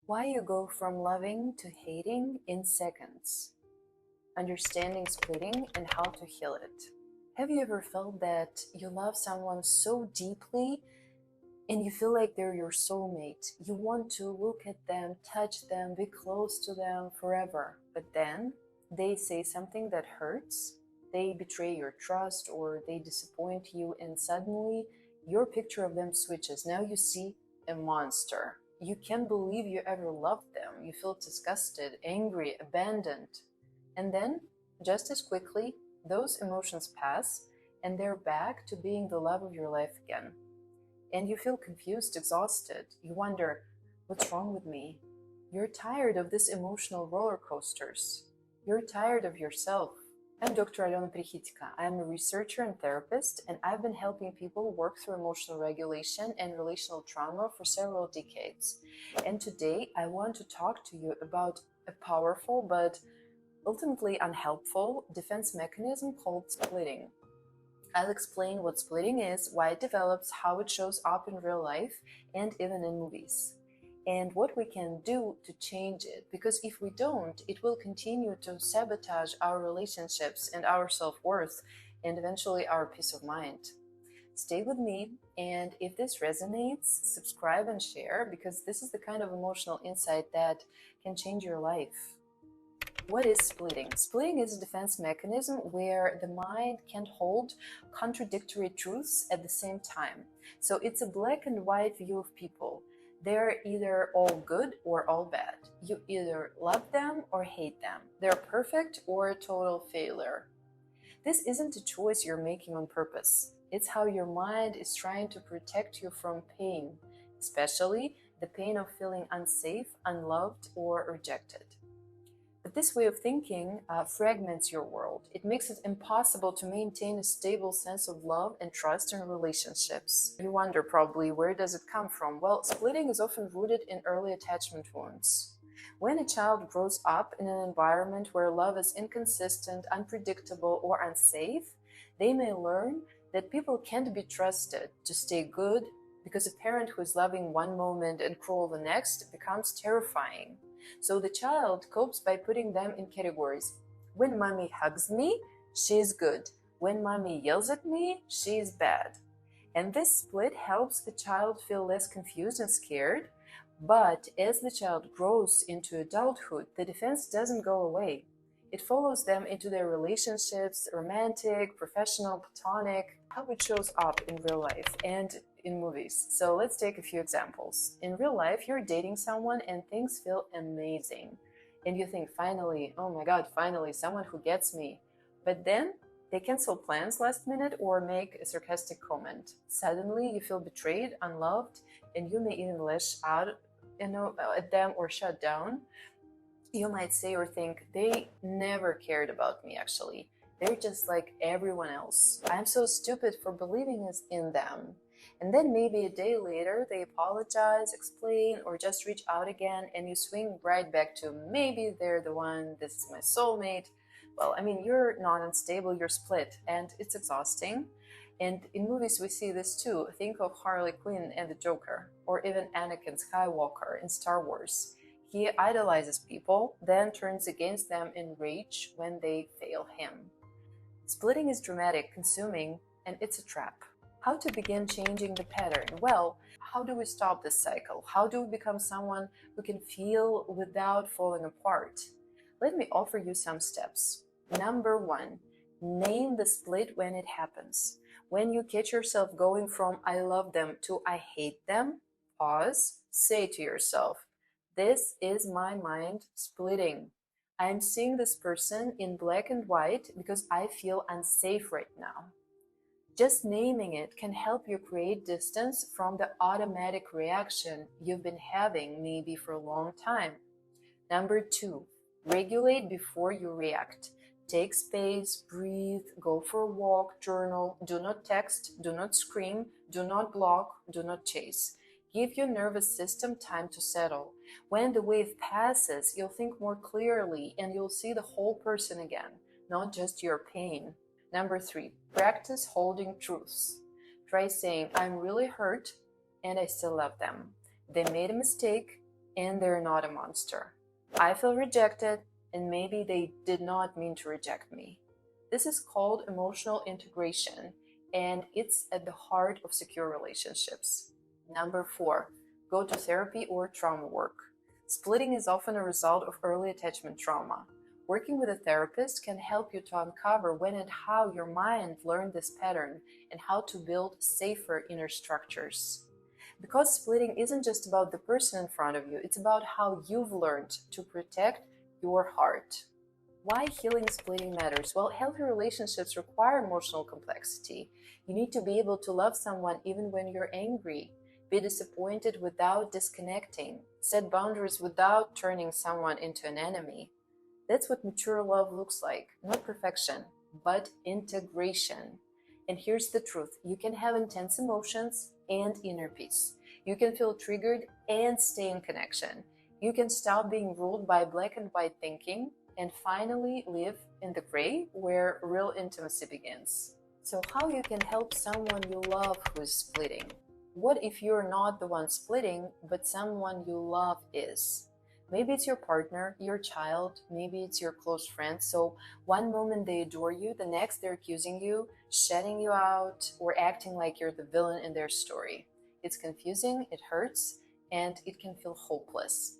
Why you go from loving to hating in seconds. Understanding splitting and how to heal it. Have you ever felt that you love someone so deeply and you feel like they're your soulmate? You want to look at them, touch them, be close to them forever. But then they say something that hurts, they betray your trust, or they disappoint you, and suddenly your picture of them switches. Now you see a monster. You can't believe you ever loved them. You feel disgusted, angry, abandoned. And then, just as quickly, those emotions pass and they're back to being the love of your life again. And you feel confused, exhausted. You wonder, what's wrong with me? You're tired of these emotional roller coasters. You're tired of yourself. I'm Dr. Alena Prihitika. I'm a researcher and therapist, and I've been helping people work through emotional regulation and relational trauma for several decades. And today, I want to talk to you about a powerful but ultimately unhelpful defense mechanism called splitting. I'll explain what splitting is, why it develops, how it shows up in real life, and even in movies, and what we can do to change it, because if we don't, it will continue to sabotage our relationships and our self-worth, and eventually our peace of mind. Stay with me, and if this resonates, subscribe and share, because this is the kind of emotional insight that can change your life. What is splitting? Splitting is a defense mechanism where the mind can't hold contradictory truths at the same time. So it's a black and white view of people. They're either all good or all bad. You either love them or hate them. They're perfect or a total failure. This isn't a choice you're making on purpose. It's how your mind is trying to protect you from pain, especially the pain of feeling unsafe, unloved, or rejected. But this way of thinking fragments your world. It makes it impossible to maintain a stable sense of love and trust in relationships. You wonder probably, where does it come from? Well, splitting is often rooted in early attachment wounds. When a child grows up in an environment where love is inconsistent, unpredictable, or unsafe, they may learn that people can't be trusted to stay good, because a parent who is loving one moment and cruel the next becomes terrifying. So the child copes by putting them in categories. When mommy hugs me, she's good. When mommy yells at me, she's bad. And this split helps the child feel less confused and scared. But as the child grows into adulthood, the defense doesn't go away. It follows them into their relationships, romantic, professional, platonic, how it shows up in real life and in movies. So let's take a few examples. In real life, you're dating someone and things feel amazing. And you think, finally, oh my God, finally, someone who gets me. But then they cancel plans last minute or make a sarcastic comment. Suddenly, you feel betrayed, unloved, and you may even lash out, at them or shut down. You might say or think, they never cared about me actually. They're just like everyone else. I'm so stupid for believing in them. And then maybe a day later, they apologize, explain, or just reach out again, and you swing right back to maybe they're the one, this is my soulmate. Well, I mean, you're not unstable, you're split, and it's exhausting. And in movies, we see this too. Think of Harley Quinn and the Joker, or even Anakin Skywalker in Star Wars. He idolizes people, then turns against them in rage when they fail him. Splitting is dramatic, consuming, and it's a trap. How to begin changing the pattern? Well, how do we stop this cycle? How do we become someone who can feel without falling apart? Let me offer you some steps. Number 1, name the split when it happens. When you catch yourself going from I love them to I hate them, pause, say to yourself, this is my mind splitting. I'm seeing this person in black and white because I feel unsafe right now. Just naming it can help you create distance from the automatic reaction you've been having maybe for a long time. Number 2, regulate before you react. Take space, breathe, go for a walk, journal. Do not text, do not scream, do not block, do not chase. Give your nervous system time to settle. When the wave passes, you'll think more clearly and you'll see the whole person again, not just your pain. Number 3, practice holding truths. Try saying, I'm really hurt and I still love them. They made a mistake and they're not a monster. I feel rejected, and maybe they did not mean to reject me. This is called emotional integration, and it's at the heart of secure relationships. Number 4, go to therapy or trauma work. Splitting is often a result of early attachment trauma. Working with a therapist can help you to uncover when and how your mind learned this pattern and how to build safer inner structures. Because splitting isn't just about the person in front of you, it's about how you've learned to protect your heart. Why healing splitting matters? Well, healthy relationships require emotional complexity. You need to be able to love someone even when you're angry, be disappointed without disconnecting, set boundaries without turning someone into an enemy. That's what mature love looks like. Not perfection, but integration. And here's the truth. You can have intense emotions and inner peace. You can feel triggered and stay in connection. You can stop being ruled by black and white thinking and finally live in the gray where real intimacy begins. So how you can help someone you love who is splitting? What if you're not the one splitting, but someone you love is? Maybe it's your partner, your child, maybe it's your close friend. So one moment they adore you, the next they're accusing you, shutting you out, or acting like you're the villain in their story. It's confusing, it hurts, and it can feel hopeless.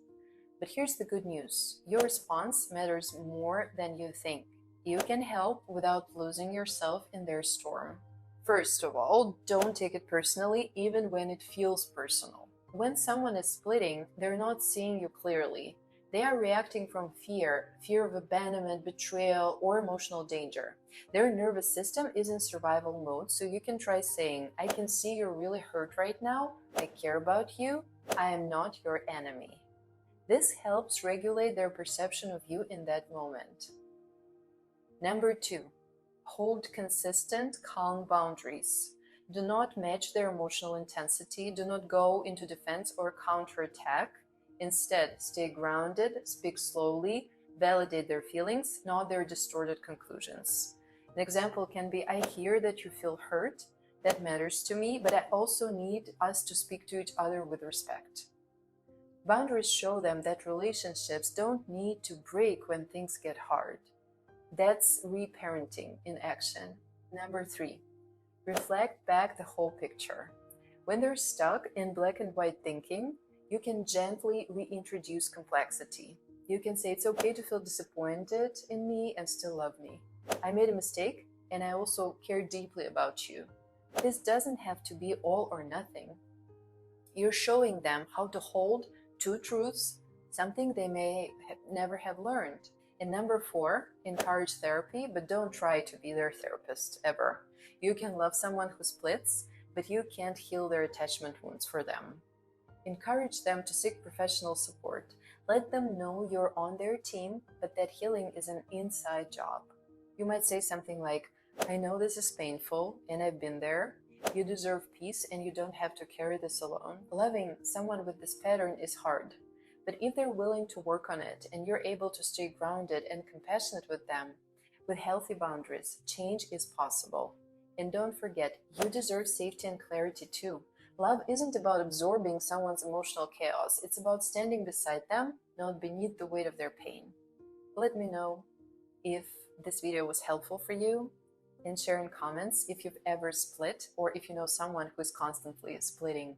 But here's the good news. Your response matters more than you think. You can help without losing yourself in their storm. First of all, don't take it personally, even when it feels personal. When someone is splitting, they're not seeing you clearly. They are reacting from fear of abandonment, betrayal, or emotional danger. Their nervous system is in survival mode, so you can try saying, I can see you're really hurt right now. I care about you. I am not your enemy. This helps regulate their perception of you in that moment. Number 2, hold consistent, calm boundaries. Do not match their emotional intensity. Do not go into defense or counterattack. Instead, stay grounded, speak slowly, validate their feelings, not their distorted conclusions. An example can be, I hear that you feel hurt. That matters to me, but I also need us to speak to each other with respect. Boundaries show them that relationships don't need to break when things get hard. That's reparenting in action. Number 3, reflect back the whole picture. When they're stuck in black and white thinking, you can gently reintroduce complexity. You can say, it's okay to feel disappointed in me and still love me. I made a mistake, and I also care deeply about you. This doesn't have to be all or nothing. You're showing them how to hold 2 truths, something they may never have learned. And number 4, encourage therapy, but don't try to be their therapist ever. You can love someone who splits, but you can't heal their attachment wounds for them. Encourage them to seek professional support. Let them know you're on their team, but that healing is an inside job. You might say something like, I know this is painful, and I've been there. You deserve peace, and you don't have to carry this alone. Loving someone with this pattern is hard. But if they're willing to work on it, and you're able to stay grounded and compassionate with them, with healthy boundaries, change is possible. And don't forget, you deserve safety and clarity too. Love isn't about absorbing someone's emotional chaos. It's about standing beside them, not beneath the weight of their pain. Let me know if this video was helpful for you, and share in comments if you've ever split or if you know someone who is constantly splitting.